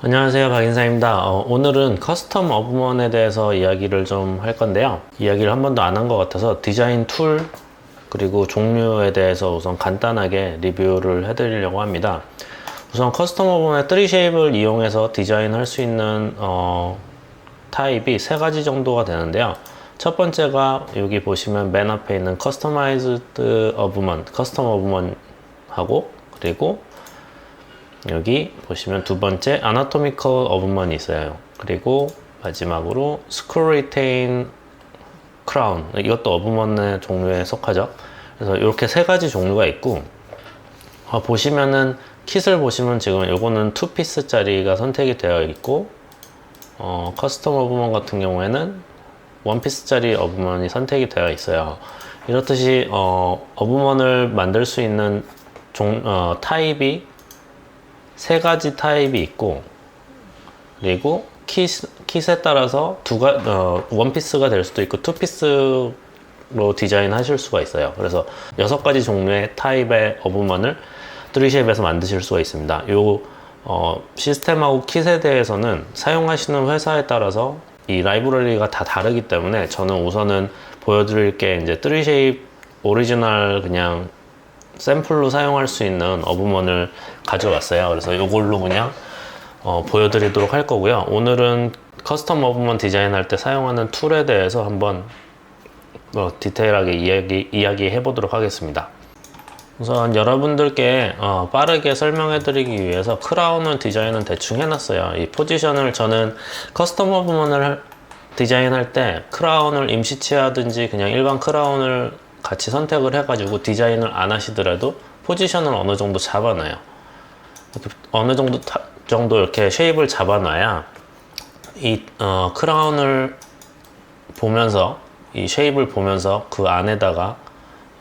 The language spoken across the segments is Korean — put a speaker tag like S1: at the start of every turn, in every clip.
S1: 안녕하세요, 박인사입니다. 오늘은 커스텀 어브먼에 대해서 이야기를 좀 할 건데요. 이야기를 한 번도 안 한 것 같아서 디자인 툴 그리고 종류에 대해서 우선 간단하게 리뷰를 해드리려고 합니다. 우선 커스텀 어브먼의 3쉐입을 이용해서 디자인할 수 있는 타입이 세 가지 정도가 되는데요. 첫 번째가 여기 보시면 맨 앞에 있는 커스터마이즈드 어브먼, 커스텀 어브먼하고, 그리고 여기 보시면 두 번째 아나토미컬 어브먼이 있어요. 그리고 마지막으로 스크류 리테인 크라운, 이것도 어브먼의 종류에 속하죠. 그래서 이렇게 세 가지 종류가 있고, 보시면은 킷을 보시면 지금 요거는 2피스짜리가 선택이 되어 있고, 커스텀 어브먼 같은 경우에는 1피스짜리 어브먼이 선택이 되어 있어요. 이렇듯이 어브먼을 만들 수 있는 타입이 세 가지 타입이 있고, 그리고 킷에 따라서 원피스가 될 수도 있고 2피스로 디자인 하실 수가 있어요. 그래서 6가지 종류의 타입의 어브먼을 3쉐입에서 만드실 수가 있습니다. 요 시스템하고 킷에 대해서는 사용하시는 회사에 따라서 이 라이브러리가 다 다르기 때문에 저는 우선은 보여드릴 게 이제 3쉐입 오리지널 그냥 샘플로 사용할 수 있는 어브먼을 가져왔어요. 그래서 이걸로 그냥 보여드리도록 할 거고요. 오늘은 커스텀 어브먼 디자인할 때 사용하는 툴에 대해서 한번 디테일하게 이야기해 보도록 하겠습니다. 우선 여러분들께 빠르게 설명해 드리기 위해서 크라운을 디자인은 대충 해놨어요. 이 포지션을 저는 커스텀 어브먼을 디자인할 때 크라운을 임시치하든지 그냥 일반 크라운을 같이 선택을 해가지고 디자인을 안 하시더라도 포지션을 어느 정도 잡아놔요. 어느 정도 이렇게 쉐입을 잡아놔야 이 크라운을 보면서, 이 쉐입을 보면서 그 안에다가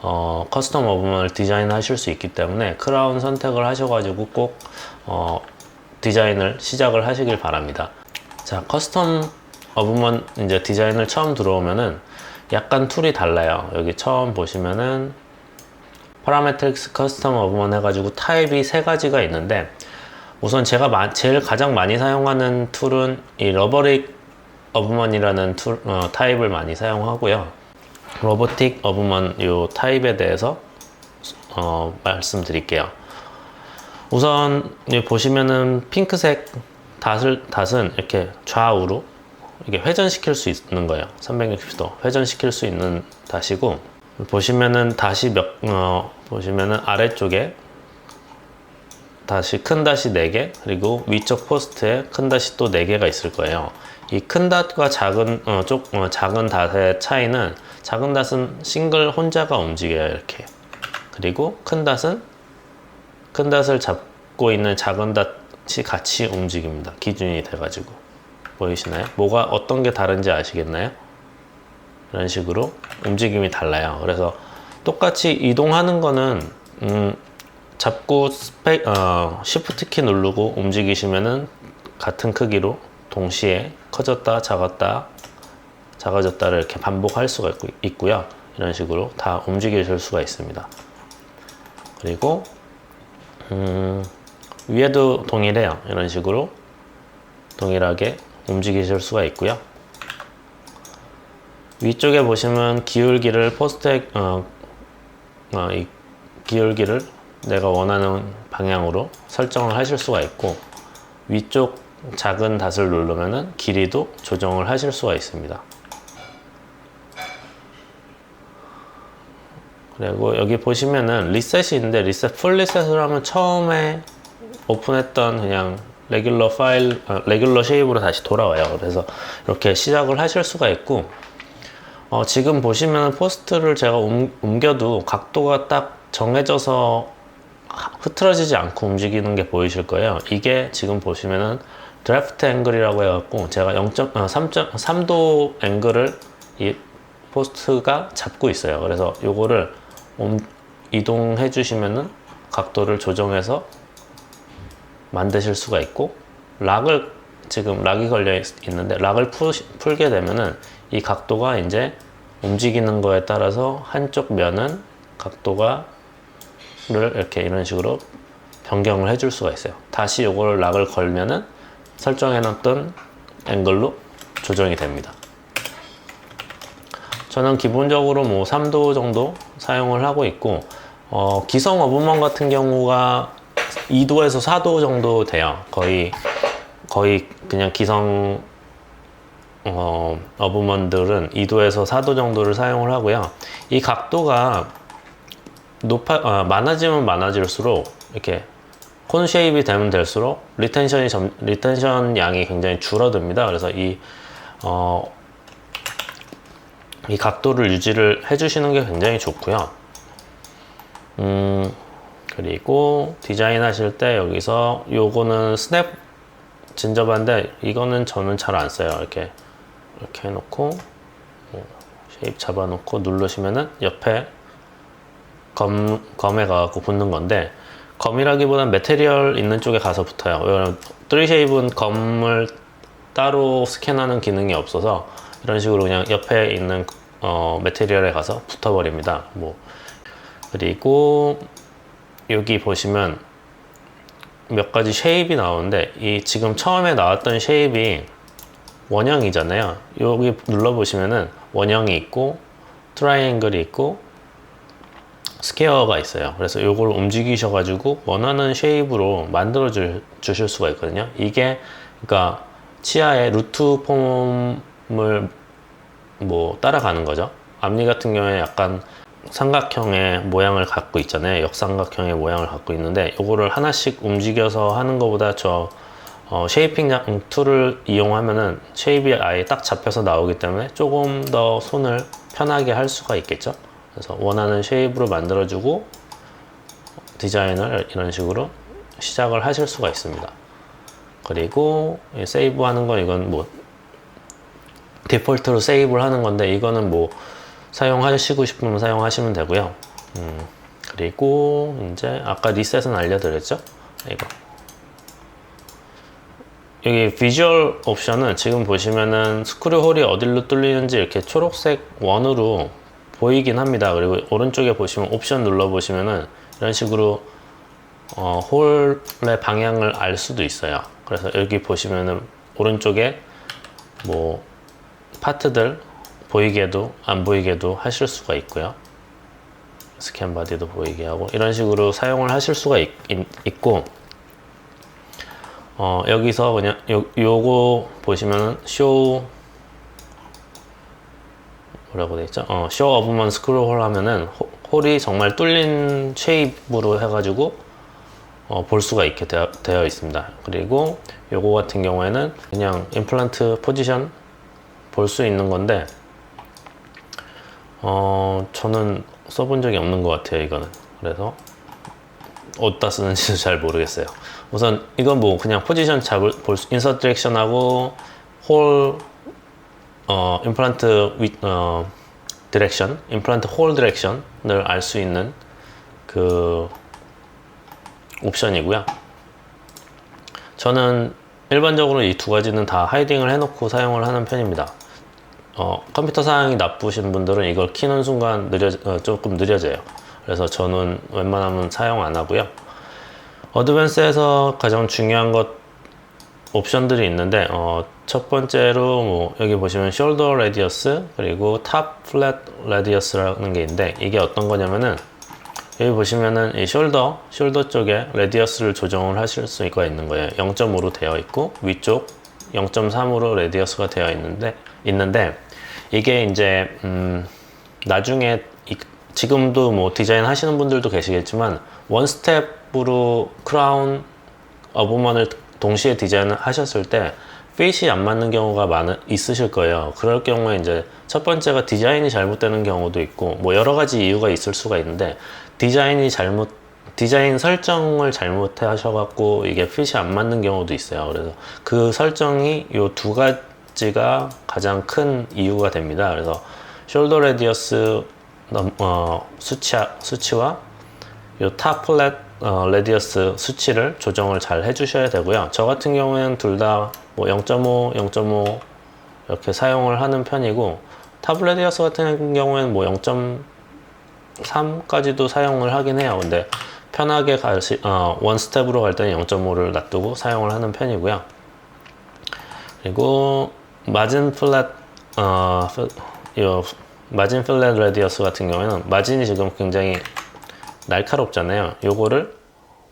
S1: 커스텀 어브먼을 디자인 하실 수 있기 때문에 크라운 선택을 하셔가지고 꼭 디자인을 시작을 하시길 바랍니다. 자, 커스텀 어브먼 이제 디자인을 처음 들어오면은 약간 툴이 달라요. 여기 처음 보시면은 파라메트릭스 커스텀 어브먼 해가지고 타입이 세 가지가 있는데, 우선 제가 제일 가장 많이 사용하는 툴은 이 러버릭 어브먼이라는 타입을 많이 사용하고요. 로보틱 어브먼 요 타입에 대해서 말씀드릴게요. 우선 보시면은 핑크색 닷은 이렇게 좌우로 이게 회전시킬 수 있는 거예요. 360도 회전시킬 수 있는 닷이고, 보시면은 닷이 보시면은 아래쪽에 큰 닷이 4개, 그리고 위쪽 포스트에 큰 닷이 또 4개가 있을 거예요. 이 큰 닷과 작은 닷의 차이는, 작은 닷은 싱글 혼자가 움직여요, 이렇게. 그리고 큰 닷을 잡고 있는 작은 닷이 같이 움직입니다. 기준이 돼가지고. 보이시나요? 어떤 게 다른지 아시겠나요? 이런 식으로 움직임이 달라요. 그래서 똑같이 이동하는 거는 잡고 Shift 키 누르고 움직이시면은 같은 크기로 동시에 커졌다 작아졌다를 이렇게 반복할 수가 있고요. 이런 식으로 다 움직이실 수가 있습니다. 그리고 위에도 동일해요. 이런 식으로 동일하게 움직이실 수가 있고요. 위쪽에 보시면 기울기를 포스트에 이 기울기를 내가 원하는 방향으로 설정을 하실 수가 있고, 위쪽 작은 닷을 누르면은 길이도 조정을 하실 수가 있습니다. 그리고 여기 보시면은 리셋이 있는데, 풀 리셋을 하면 처음에 오픈했던 그냥 레귤러 쉐입으로 다시 돌아와요. 그래서 이렇게 시작을 하실 수가 있고, 지금 보시면 포스트를 제가 옮겨도 각도가 딱 정해져서 흐트러지지 않고 움직이는 게 보이실 거예요. 이게 지금 보시면은 드래프트 앵글이라고 해갖고 제가 0.3도 앵글을 이 포스트가 잡고 있어요. 그래서 요거를 이동해 주시면은 각도를 조정해서 만드실 수가 있고, 지금 락이 걸려 있는데 락을 풀게 되면은 이 각도가 이제 움직이는 거에 따라서 한쪽 면은 각도를 이렇게 이런 식으로 변경을 해줄 수가 있어요. 다시 요걸 락을 걸면은 설정해놨던 앵글로 조정이 됩니다. 저는 기본적으로 뭐 3도 정도 사용을 하고 있고, 기성 어브먼 같은 경우가 2도에서 4도 정도 돼요. 거의 그냥 기성 어브먼들은 2도에서 4도 정도를 사용을 하고요. 이 각도가 많아지면 많아질수록 이렇게 콘 쉐입이 되면 될수록 리텐션 양이 굉장히 줄어듭니다. 그래서 이 각도를 유지를 해주시는 게 굉장히 좋고요. 그리고 디자인 하실 때 여기서 요거는 스냅 진저반데 이거는 저는 잘 안 써요. 이렇게 해놓고 쉐입 잡아놓고 누르시면은 옆에 검에 가갖고 붙는 건데, 검이라기보단 매테리얼 있는 쪽에 가서 붙어요. 왜냐면 3쉐입은 검을 따로 스캔하는 기능이 없어서 이런 식으로 그냥 옆에 있는 매테리얼에 가서 붙어버립니다. 그리고 여기 보시면 몇 가지 쉐입이 나오는데, 이 지금 처음에 나왔던 쉐입이 원형이잖아요. 여기 눌러보시면은 원형이 있고 트라이앵글이 있고 스퀘어가 있어요. 그래서 이걸 움직이셔가지고 원하는 쉐입으로 만들어 주실 수가 있거든요. 이게 그러니까 치아의 루트 폼을 따라가는 거죠. 앞니 같은 경우에 약간 삼각형의 모양을 갖고 있잖아요. 역삼각형의 모양을 갖고 있는데, 이거를 하나씩 움직여서 하는 것보다 쉐이핑 툴을 이용하면은 쉐입이 아예 딱 잡혀서 나오기 때문에 조금 더 손을 편하게 할 수가 있겠죠. 그래서 원하는 쉐입으로 만들어주고 디자인을 이런 식으로 시작을 하실 수가 있습니다. 그리고 세이브 하는 건 이건 디폴트로 세이브를 하는 건데, 이거는 사용하시고 싶으면 사용하시면 되고요. 그리고 이제 아까 리셋은 알려드렸죠? 이거. 여기 비주얼 옵션은 지금 보시면은 스크류 홀이 어디로 뚫리는지 이렇게 초록색 원으로 보이긴 합니다. 그리고 오른쪽에 보시면 옵션 눌러 보시면은 이런 식으로 홀의 방향을 알 수도 있어요. 그래서 여기 보시면은 오른쪽에 파트들 보이게도 안 보이게도 하실 수가 있고요. 스캔 바디도 보이게 하고 이런 식으로 사용을 하실 수가 있고, 여기서 그냥 요거 보시면은 뭐라고 돼 있죠? 쇼 어브먼 스크류 홀 하면은 홀이 정말 뚫린 쉐입으로 해가지고 볼 수가 있게 되어 있습니다. 그리고 요거 같은 경우에는 그냥 임플란트 포지션 볼 수 있는 건데, 저는 써본 적이 없는 것 같아요, 이거는. 그래서 어디다 쓰는지도 잘 모르겠어요. 우선 이건 그냥 포지션 인서트 디렉션하고 홀 임플란트 디렉션, 임플란트 홀 디렉션을 알 수 있는 그 옵션이고요. 저는 일반적으로 이 두 가지는 다 하이딩을 해놓고 사용을 하는 편입니다. 컴퓨터 사양이 나쁘신 분들은 이걸 키는 순간 조금 느려져요. 그래서 저는 웬만하면 사용 안 하고요. 어드밴스에서 가장 중요한 옵션들이 있는데, 첫 번째로 여기 보시면 숄더 레디어스 그리고 탑 플랫 레디어스라는 게 있는데, 이게 어떤 거냐면은 여기 보시면은 이 숄더 쪽에 레디어스를 조정을 하실 수가 있는 거예요. 0.5로 되어 있고 위쪽 0.3으로 레디어스가 되어 있는데 이게 이제 나중에 지금도 디자인 하시는 분들도 계시겠지만 원 스텝으로 크라운 어브먼을 동시에 디자인을 하셨을 때 핏이 안 맞는 경우가 있으실 거예요. 그럴 경우에 이제 첫 번째가 디자인이 잘못되는 경우도 있고 여러 가지 이유가 있을 수가 있는데, 디자인 설정을 잘못해 하셔갖고 이게 핏이 안 맞는 경우도 있어요. 그래서 그 설정이 요 두 가지가 가장 큰 이유가 됩니다. 그래서 숄더 레디어스 수치와 요 탑 플랫 레디어스 수치를 조정을 잘 해주셔야 되고요. 저 같은 경우에는 둘 다 0.5, 0.5 이렇게 사용을 하는 편이고, 탑 레디어스 같은 경우에는 0.3까지도 사용을 하긴 해요. 근데 편하게 원 스텝으로 갈 때는 0.5를 놔두고 사용을 하는 편이고요. 그리고 마진 플랫 요 마진 플랫 레디어스 같은 경우에는 마진이 지금 굉장히 날카롭잖아요. 요거를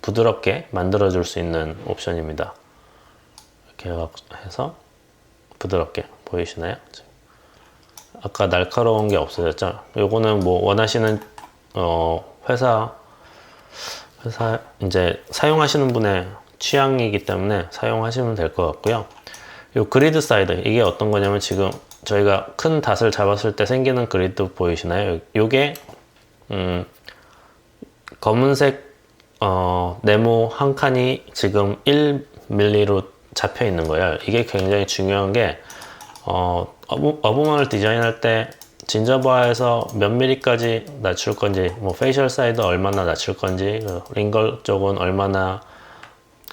S1: 부드럽게 만들어 줄 수 있는 옵션입니다. 이렇게 해서 부드럽게 보이시나요? 아까 날카로운 게 없어졌죠? 요거는 뭐 원하시는 회사 이제 사용하시는 분의 취향이기 때문에 사용하시면 될 것 같고요. 요 그리드 사이드, 이게 어떤 거냐면 지금 저희가 큰 닷을 잡았을 때 생기는 그리드 보이시나요? 요게 검은색 네모 한 칸이 지금 1mm로 잡혀 있는 거예요. 이게 굉장히 중요한 게 어부먼을 디자인할 때 진저바에서 몇 mm까지 낮출 건지, 뭐 페이셜 사이드 얼마나 낮출 건지, 링걸 쪽은 얼마나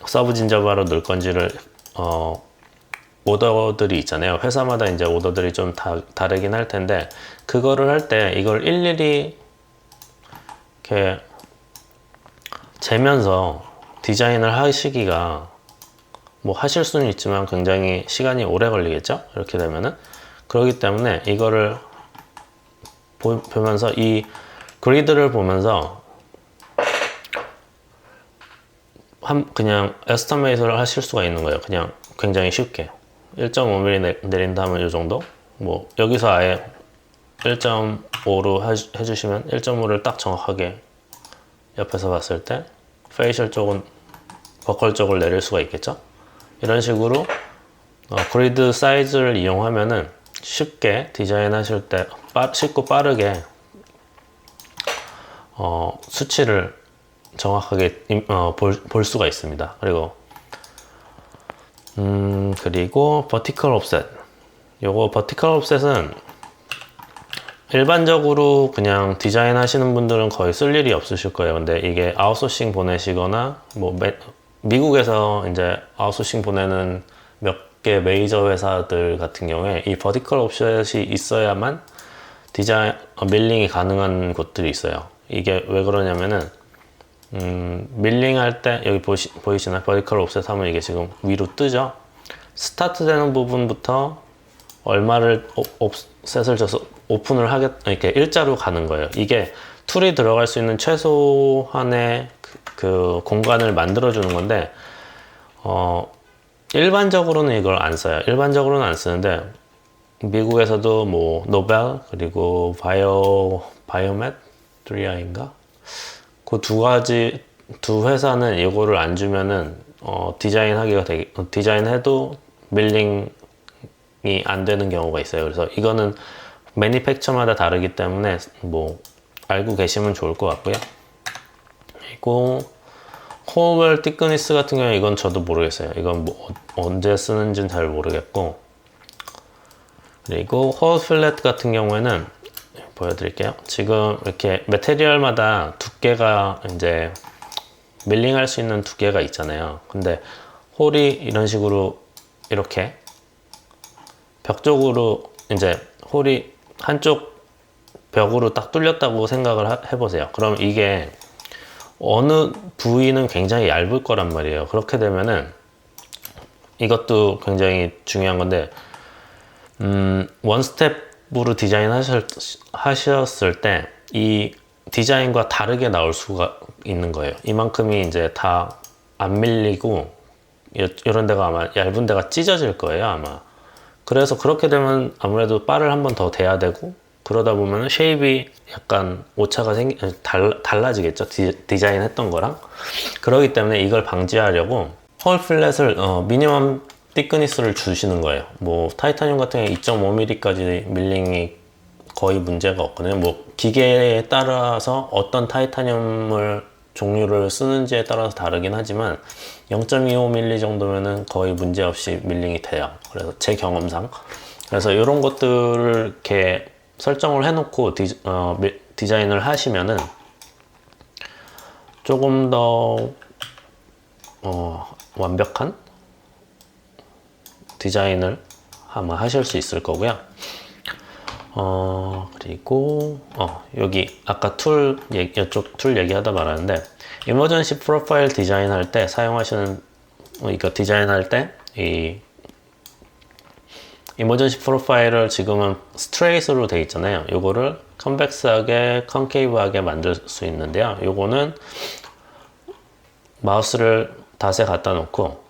S1: 서브 진저바로 넣을 건지를 오더들이 있잖아요. 회사마다 이제 오더들이 좀 다르긴 할 텐데, 그거를 할 때 이걸 일일이 이렇게 재면서 디자인을 하시기가 뭐 하실 수는 있지만 굉장히 시간이 오래 걸리겠죠? 이렇게 되면은. 그렇기 때문에 이거를 보면서 이 그리드를 보면서 그냥 에스터메이트를 하실 수가 있는 거예요. 그냥 굉장히 쉽게 1.5mm 내린다 하면 이 정도. 뭐 여기서 아예 1.5로 해주시면 1.5를 딱 정확하게 옆에서 봤을 때 페이셜 쪽은 버컬 쪽을 내릴 수가 있겠죠. 이런 식으로 그리드 사이즈를 이용하면은 쉽게 디자인 하실 때 쉽고 빠르게 수치를 정확하게 볼 수가 있습니다. 그리고 버티컬 옵셋, 요거 버티컬 옵셋은 일반적으로 그냥 디자인 하시는 분들은 거의 쓸 일이 없으실 거예요. 근데 이게 아웃소싱 보내시거나 뭐 미국에서 이제 아웃소싱 보내는 몇 개 메이저 회사들 같은 경우에 이 버티컬 옵셋이 있어야만 밀링이 가능한 곳들이 있어요. 이게 왜 그러냐면은 밀링 할 때 여기 보이시나요? 버티컬 옵셋 하면 이게 지금 위로 뜨죠? 스타트 되는 부분부터 얼마를 옵셋을 줘서 오픈을 이렇게 일자로 가는 거예요. 이게 툴이 들어갈 수 있는 최소한의 그 공간을 만들어 주는 건데, 일반적으로는 이걸 안 써요. 일반적으로는 안 쓰는데, 미국에서도 뭐 노벨 그리고 바이오메트리아인가, 그 두 회사는 이거를 안 주면은 디자인해도 밀링이 안 되는 경우가 있어요. 그래서 이거는 매니팩처마다 다르기 때문에 뭐 알고 계시면 좋을 것 같고요. 그리고 홀 티크니스 같은 경우에 이건 저도 모르겠어요. 이건 뭐 언제 쓰는지는 잘 모르겠고, 그리고 홀 필렛 같은 경우에는 보여드릴게요. 지금 이렇게 매테리얼마다 두께가 이제 밀링할 수 있는 두께가 있잖아요. 근데 홀이 이런 식으로 이렇게 벽 쪽으로 이제 홀이 한쪽 벽으로 딱 뚫렸다고 생각을 해보세요. 그럼 이게 어느 부위는 굉장히 얇을 거란 말이에요. 그렇게 되면은 이것도 굉장히 중요한 건데, 원 스텝으로 디자인 하셨을 때 이 디자인과 다르게 나올 수가 있는 거예요. 이만큼이 이제 다 안 밀리고 이런 데가 아마 얇은 데가 찢어질 거예요, 아마. 그래서 그렇게 되면 아무래도 바를 한 번 더 대야 되고, 그러다 보면 쉐입이 약간 오차가 달라지겠죠, 디자인 했던 거랑. 그렇기 때문에 이걸 방지하려고 홀 필렛을 미니멈 thickness를 주시는 거예요. 뭐 타이타늄 같은 경우에 2.5mm까지 밀링이 거의 문제가 없거든요. 뭐 기계에 따라서 어떤 타이타늄을 종류를 쓰는지에 따라서 다르긴 하지만 0.25mm 정도면은 거의 문제 없이 밀링이 돼요. 그래서 제 경험상. 그래서 이런 것들을 이렇게 설정을 해놓고 디자인을 하시면은 조금 더 완벽한 디자인을 아마 하실 수 있을 거고요. 그리고 여기 아까 이쪽 툴 얘기하다 말았는데, 이머전시 프로파일 디자인 할 때 사용하시는, 이거 디자인 할 때 이 이머전시 프로파일을 지금은 스트레이트로 돼 있잖아요. 요거를 컨벡스하게 컨케이브하게 만들 수 있는데요. 요거는 마우스를 닷에 갖다 놓고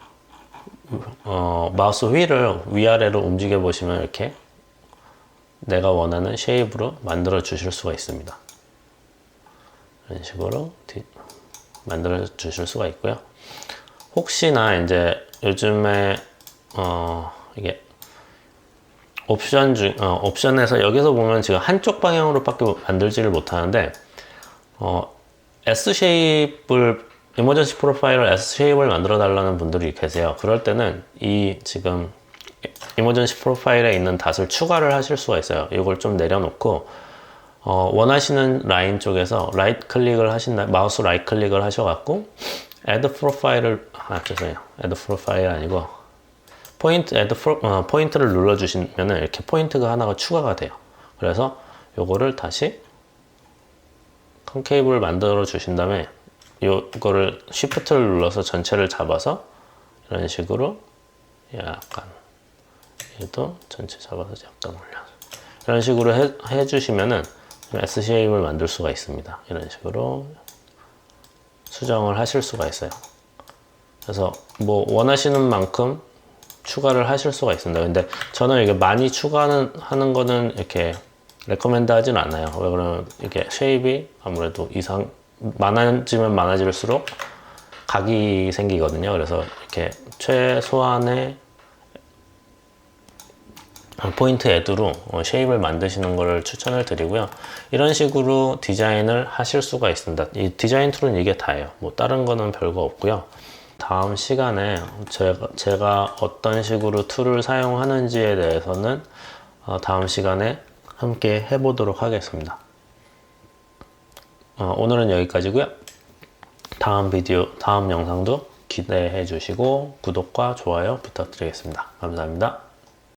S1: 마우스 휠을 위아래로 움직여 보시면 이렇게 내가 원하는 쉐입으로 만들어 주실 수가 있습니다. 이런 식으로 만들어 주실 수가 있고요. 혹시나 이제 요즘에 이게 옵션에서 여기서 보면 지금 한쪽 방향으로밖에 만들지를 못하는데 S 쉐입을 이머전시 프로파일을 S 쉐입을 만들어 달라는 분들이 계세요. 그럴 때는 이 지금 이머전시 프로파일에 있는 닷을 추가를 하실 수가 있어요. 이걸 좀 내려놓고 원하시는 라인 쪽에서 라이트 클릭을 하신다, 마우스 라이트 클릭을 하셔갖고 Add 프로파일을 죄송해요. Add 프로파일 아니고 포인트를 눌러주시면 이렇게 포인트가 하나가 추가가 돼요. 그래서 요거를 다시 컨케이브를 만들어 주신 다음에 요거를 Shift를 눌러서 전체를 잡아서 이런 식으로 약간 얘도 전체 잡아서 약간 올려서 이런 식으로 해주시면은 S 쉐입을 만들 수가 있습니다. 이런 식으로 수정을 하실 수가 있어요. 그래서 뭐 원하시는 만큼 추가를 하실 수가 있습니다. 근데 저는 이게 많이 추가하는 거는 이렇게 레코멘드 하진 않아요. 왜 그러면 이게 쉐입이 아무래도 많아지면 많아질수록 각이 생기거든요. 그래서 이렇게 최소한의 포인트 애드로 쉐입을 만드시는 것을 추천을 드리고요. 이런 식으로 디자인을 하실 수가 있습니다. 이 디자인 툴은 이게 다예요. 뭐 다른 거는 별거 없고요. 다음 시간에 제가 어떤 식으로 툴을 사용하는지에 대해서는 다음 시간에 함께 해보도록 하겠습니다. 오늘은 여기까지고요. 다음 영상도 기대해 주시고 구독과 좋아요 부탁드리겠습니다. 감사합니다.